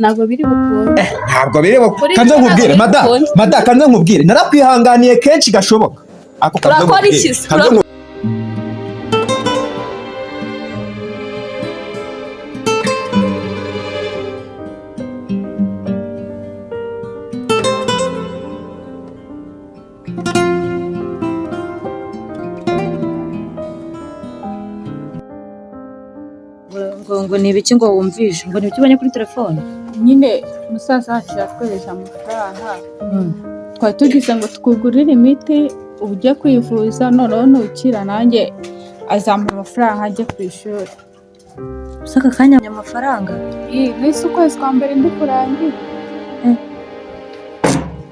ntabwo biri bukunde. Ntabwo biri bukunde. Kanze nkubwire mada kanze nkubwire narakwihanganiye kenshi gashoboka. Ako kanze urakora iki? ngo ni ibiki ngo wumvishe ngo ni ibiki ubonye kuri telefone nyine umusaza wacu yatwereje amafaranga twari tugize ngo tukugurire imiti ujye kwivuza noneho ntukira nanjye azampa amafaranga ajye ku ishuri. usaka kanya amafaranga nise ukwezi kwa mbere ndi kurangira.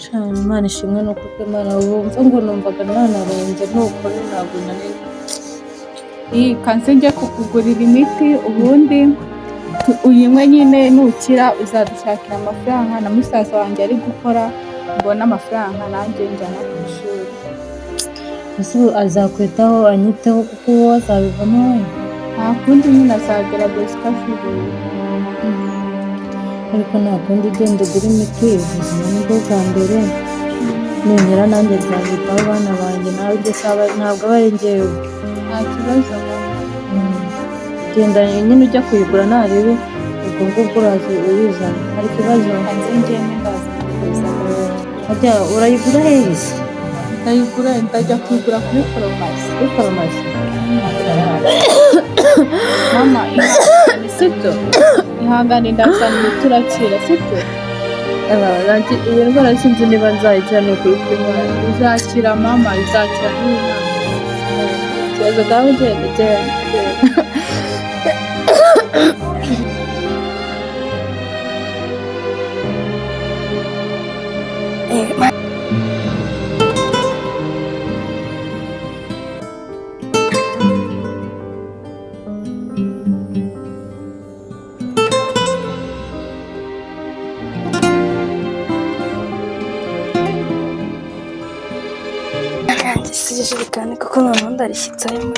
cyane Imana ishimwe no kuko Imana wumva ngo numvaga nanarenze nuko ntabwo naniwe. kanse njye kukugurira imiti ubundi uyinywe nyine nukira uzadushakira amafaranga na musaza wanjye ari gukora mbona amafaranga nanjye njyana ku ishuri. ese azakwitaho anyiteho kuko wowe azabivamo we nta kundi nyine azagerageza uko ashoboye. ariko nta kundi ugenda ugura imiti ubuzima nibwo bwa mbere nongera nanjye nzabitaho abana banjye nawe ntabwo aba ari njyewe. nta kibazo genda nyine ujya kuyigura narebe ubwo ngubwo uraza uyizana. hari ikibazo hanze njyewe ndaza ajya urayigura hehe se? ndayigura ndajya kuyigura kuri farumasi. mama ihangane sibyo ihangane ndazana imiti urakira sibyo. iyi ndwara sinzi niba nzayikira ni ukuri kw'Imana. uzakira mama izakira n'umwana. ikibazo kawe ugenda ijerekani kuko noneho ndarishyitsemo.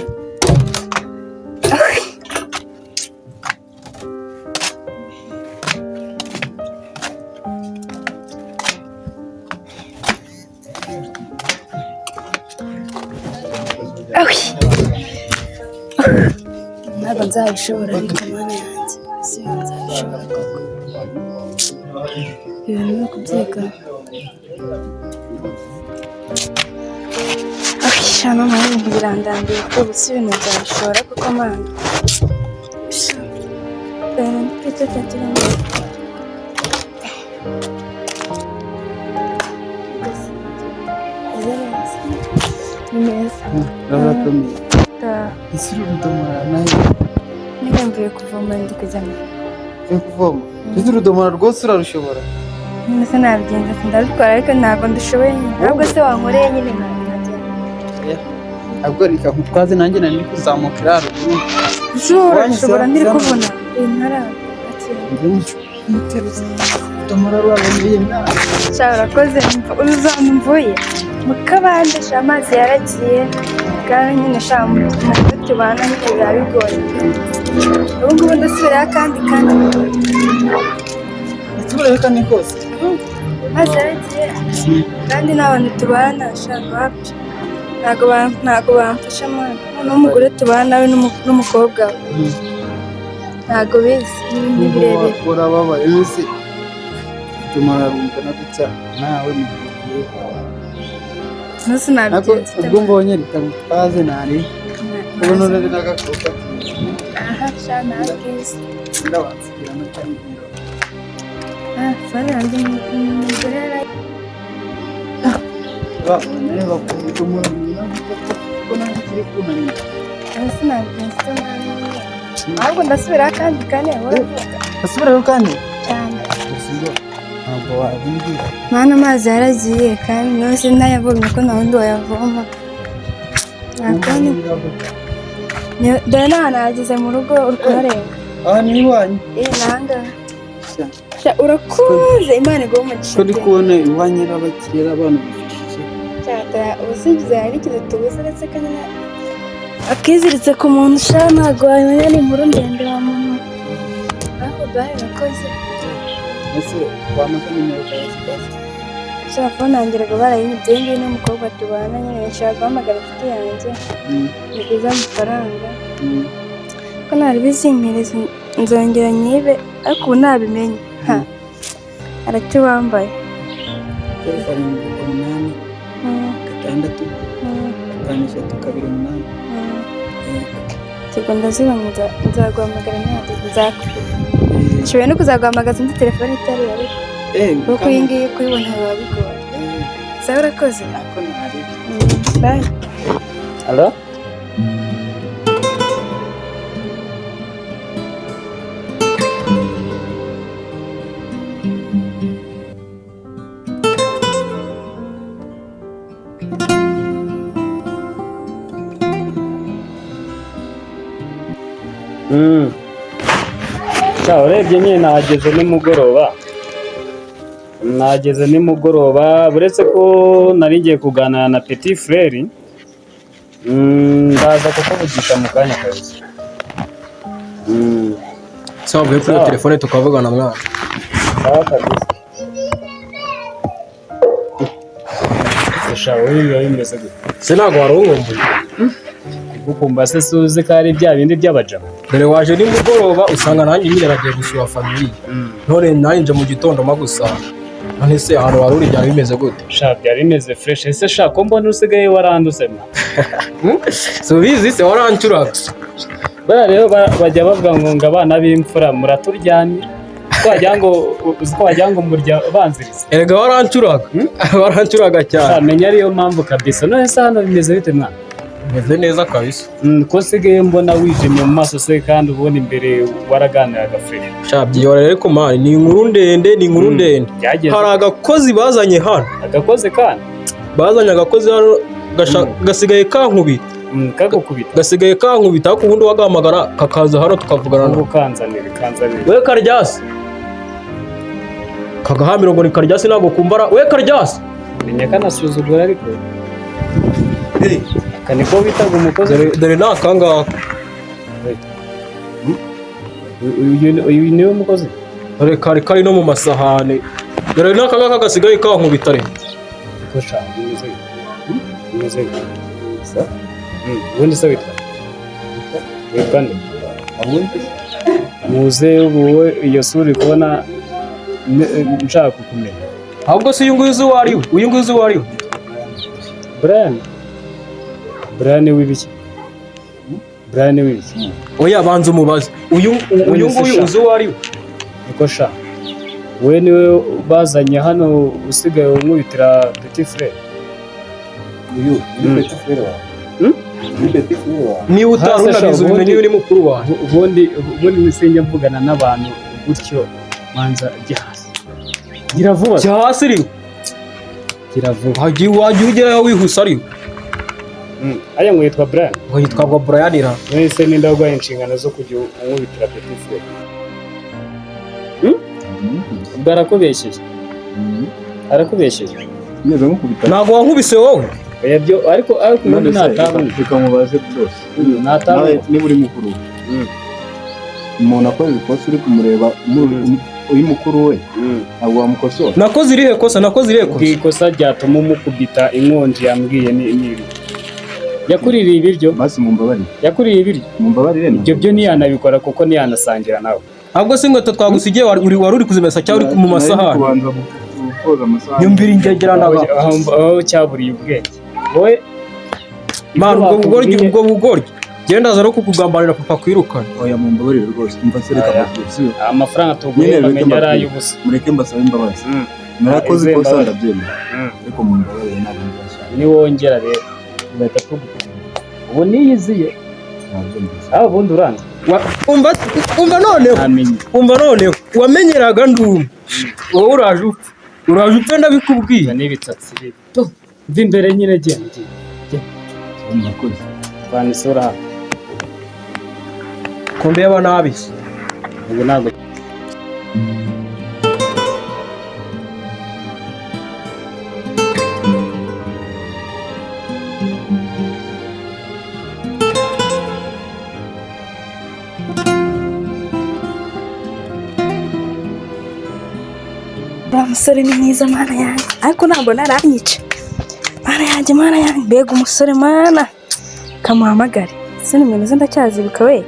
ntabwo nzabishobora ariko mana yanjye si nzabishobora koko ibintu ni ukubyiga. shano nawe birandambiye ko gusa ibintu byashobora kuko mana icyo cyatuma isi urudomora nayo niba mvuye kuvoma ndi kujya kuvoma isi urudomora rwose urarushobora. mbese nabigenza ndabikora ariko ntabwo ndushoboye ntabwo se wankoreye nyine ntabwo reka nkutwaze nanjye nari kuzamuka iraro ushobora ndiri kubona intara urudomora ruraboneye mwana urakoze uzamumvuye mu kabande amazi yaragiye kandi nyine mu rugo tubana nyine biba bigoye. ubu ngubu ndasubirayo kandi ndasubirayo kandi kose amazi yaragiye kandi n'abantu tubana wapi ntabwo bamfasha mwana n'umugore tubana we n'umukobwa we ntabwo bizi ni birebire. urababaye munsi urudomora rungana gutya nawe mugiye nose nabigenza ubwo mbonye reka ngutwaze nari ubona urebe n'agakobwa nabwiza ndabansigira no cyangwa sari hanze umugore reba ku urudomora kuko nanjye kiri kunanira nose nabigenza ahubwo ndasubirayo kandi ndasubirayo kandi cyane ntabwo wabimbwira mana amazi yaragiye kandi nose ntayabonye ko nta wundi wayavoma. dore n'ahantu hageze mu rugo uri kuharenga. aha ni iwanyu? nangaha urakoze Imana iguhe umugisha. ko ndi kubona iwanyu n'abakiriya abantu bifashije ubusigize hari ikintu tubuze uretse ko nyine akiziritse ku muntu ushaka ntabwo wamenya ni inkuru ndende wa muntu ariko duhaye urakoze ese wamaka nimero yawe sibasi Shaka phone yanjye rero barayinibye ngiye n'umukobwa tubana nyine nshaka guhamagara inshuti yanjye niguza amafaranga ko nari bizimereza nzongera nyibe ariko ubu nabimenye aracyo wambaye 7 gatandatu 5 Tigo ndazibona nzaguhamagara ntabwo nzakubwira Nshobora no kuzaguhamagaza indi telefone itari yawe kuko iyi ngiyi kuyibona biba bigoye sawa urakoze ako nari bye Hello urebye nyine nageze nimugoroba buretse ko nari ngiye kuganira na Petit Frere ndaza kukuvugisha mu kanya kabisa sawa bwe kuri telefone tukavugana mwana sawa kabisa Shawe biba bimeze gute se ntago warungumbuye gukumba se suze ko ari bya bindi by'abajama dore waje nimugoroba usanga nanjye nyine nagiye gusura famiye none nanjye mu gitondo magusa none se ahantu wari uri byari bimeze gute sha byari bimeze fresh ese sha ko mbona usigaye waranduse mwa so bizi se warancuraga bara rero bajya bavuga ngo abana b'imfura muraturyanye twajya ngo murya banziriza erega warancuraga cyane menya ariyo mpamvu kabisa none se hano bimeze bite mwana meze neza kabisa ko sigaye mbona wijimye mu maso se kandi ubona imbere waraganiraga Frere sha byihora rero ko mani ni inkuru ndende hari agakozi bazanye hano kandi bazanye agakozi hano gasigaye kankubita gasigaye kankubita ariko ubundi wagahamagara kakaza hano tukavugana no kanzanire we Karyasi kagahambira ngo ni Karyasi ntabwo kumbara we Karyasi menya kanasuzugura ariko kaniko bitaga umukozi dore nakanga uyu niwe mukozi dore kari no mu masahane dore nakanga gasigaye kankubita re ko sha bimeze sa ubundi se witwa nde muze wowe iyo sura kubona nshaka kukumenya ahubwo se uyu nguyu uzi uwo ari we Brian w'ibiki oya banza umubaze uyu nguyu uzi uwo ari we niko sha we niwe bazanye hano usigaye umwitira Petit Frere uyu Petit Frere niba utarunabiza ubimenye uri mukuru wawe ubundi nisenjya mvugana n'abantu gutyo manza gihasi gira hasi riwe gira vuba wajya ugerayo wihuse ariwe aya ngo yitwa Brian ngo yitwa Brian ra nese ninda gwaye inshingano zo kujya umwitira Petit Frere arakubeshyeye neza nkubita ntago wankubise wowe ariko ubundi ntatabona bikamubaze byose ntatabona niba uri mukuru umuntu akoze ikosa uri kumureba uri mukuru we ntabwo wamukosora nakoze irihe kosa ikosa ryatuma umukubita inkonji yambwiye n'iri yakuririye ibiryo basi mumbabarire yakuriye ibiryo mumbabarire ibyo byo ntiyanabikorera kuko ntiyanasangira nawe ahubwo se inkweto twagusigiye wari uri kuzimesa cyangwa uri mu masahani nyumvira ingegera aho cyaburiye ubwenge wowe mwana ubwo bugoryi genda aza no kukugambanira papa kwirukana oya mumbabarire rwose umva se reka mvuze amafaranga tuguye bamenya ari ay'ubusa mureke mbasaba imbabazi narakoze ikosa ndabyemera ariko mumbabarire ntabwo nzashaka niwongera rero ugahita tuguta ubu niyiziye ubundi uranze umva noneho wamenyeraga ndumva wowe uraje upfe ndabikubwiye n'ibitsatsi bito mva imbere nyine genda murakoze vana isura hano ko ndeba nabi se ubu ntabwo uriya musore ni mwiza mana yanjye ariko ntabwo naranyica mana yanjye mbega umusore mana kamuhamagare se nimero ze ndacyazibuka we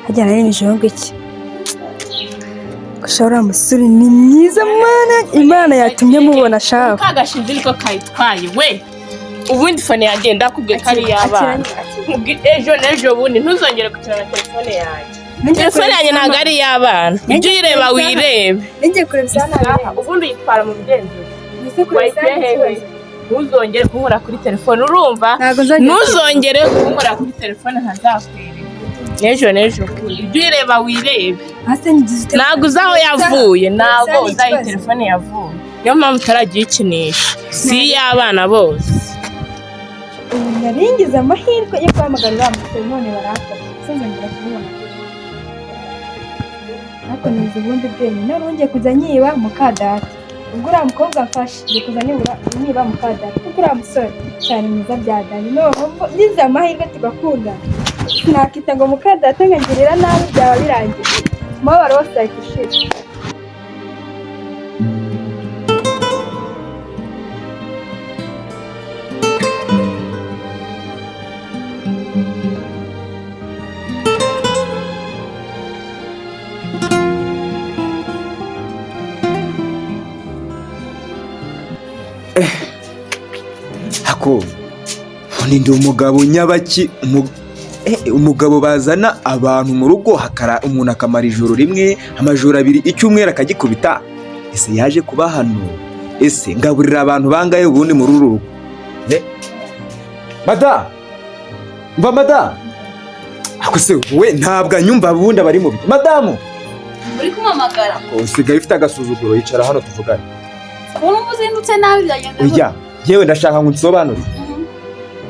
hajyana n'ijoro iki gusa uriya musore ni mwiza mana imana yatumye mubona shaka kagashinze niko kayitwaye we ubundi fone yanjye ndakubwiye ko ari iy'abana ejo n'ejo bundi ntuzongere gukina na telefone yanjye telefone yanjye ntabwo ari iy'abana ujye uyireba wirebe ngiye kureba isana ubundi uyitwara mu bugenzuzi wayigiye hehe ntuzongere kunkora kuri telefone urumva ntuzongere kunkora kuri telefone ntazakwereka n'ejo bundi ujye uyireba wirebe ntabwo uzi aho yavuye ntabwo uzi aho telefone yavuye niyo mpamvu utaragiye uyikinisha si iy'abana bose naringize amahirwe yo guhamagara uriya musore none baramfashe sinzongera kumubona ariko nize ubundi bwenge none ngiye kujya nyiba mukadata ubwo uriya mukobwa mfashe ngiye kujya nyiba mukadata kuko uriya musore cyane mwiza byadanye none nize amahirwe tugakunda nakita ngo mukadata nkagirira nabi byaba birangiye umubabaro wose ahita ushira Hako ndi umugabo nyabaki umugabo bazana abantu mu rugo hakara umuntu akamara ijoro rimwe amajoro abiri icyumweru akagikubita ese yaje kuba hano ese ngaburira abantu bangaye ubundi muri uru rugo mada mva mada ako se we ntabwo anyumva ubundi abari mu biki madamu uri kumamagara usigaye ufite agasuzuguro yicara hano tuvugane ubu uzindutse nabi byagenda oya yewe ndashaka ngo unsobanurire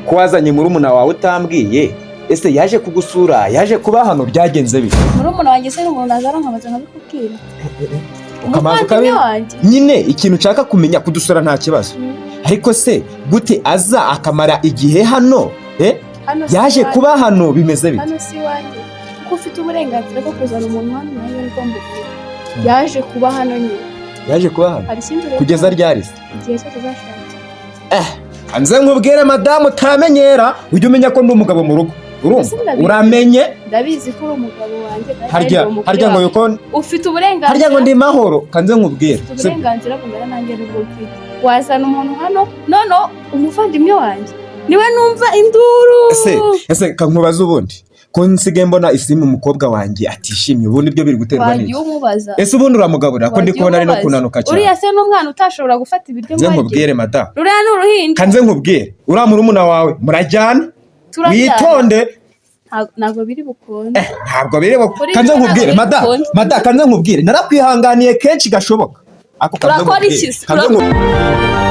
ko wazanye murumuna wawe utambwiye ese yaje kugusura yaje kuba hano byagenze bite murumuna wanjye se n'umuntu nazara nkabaza nkabikubwira umuvandimwe wanjye nyine ikintu nshaka kumenya kudusura nta kibazo ariko se gute aza akamara igihe hano yaje kuba hano bimeze bite hano si wanjye kuko ufite uburenganzira bwo kuzana umuntu hano nawe niko mbikora yaje kuba hano nyine yaje kuba hano kugeza ryari se igihe cyose azashaka anze nkubwire madamu utamenyera ujye umenya ko ndi umugabo mu rugo uramenye ndabizi ko uri umugabo wanjye harya ngo yuko ufite uburenganzira harya ngo ndi mahoro kanze nkubwire ufite uburenganzira bungana nanjye n'ubwo ufite wazana umuntu hano none umuvandimwe wanjye niwe numva induru ese kankubaza ubundi ko nsigaye mbona isimu umukobwa wanjye atishimye ubundi byo biri guterwa n'iki ese ubundi uramugaburira ko ndi kubona ari no kunanuka cyane uriya se n'umwana utashobora gufata ibiryo mwagiye nkubwire madamu ruriya ni uruhinja kanze nkubwire uriya murumuna wawe murajyana witonde ntabwo biri bukunde ntabwo biri bukunde kanze nkubwire madamu kanze nkubwire narakwihanganiye kenshi gashoboka ako kanze nkubwire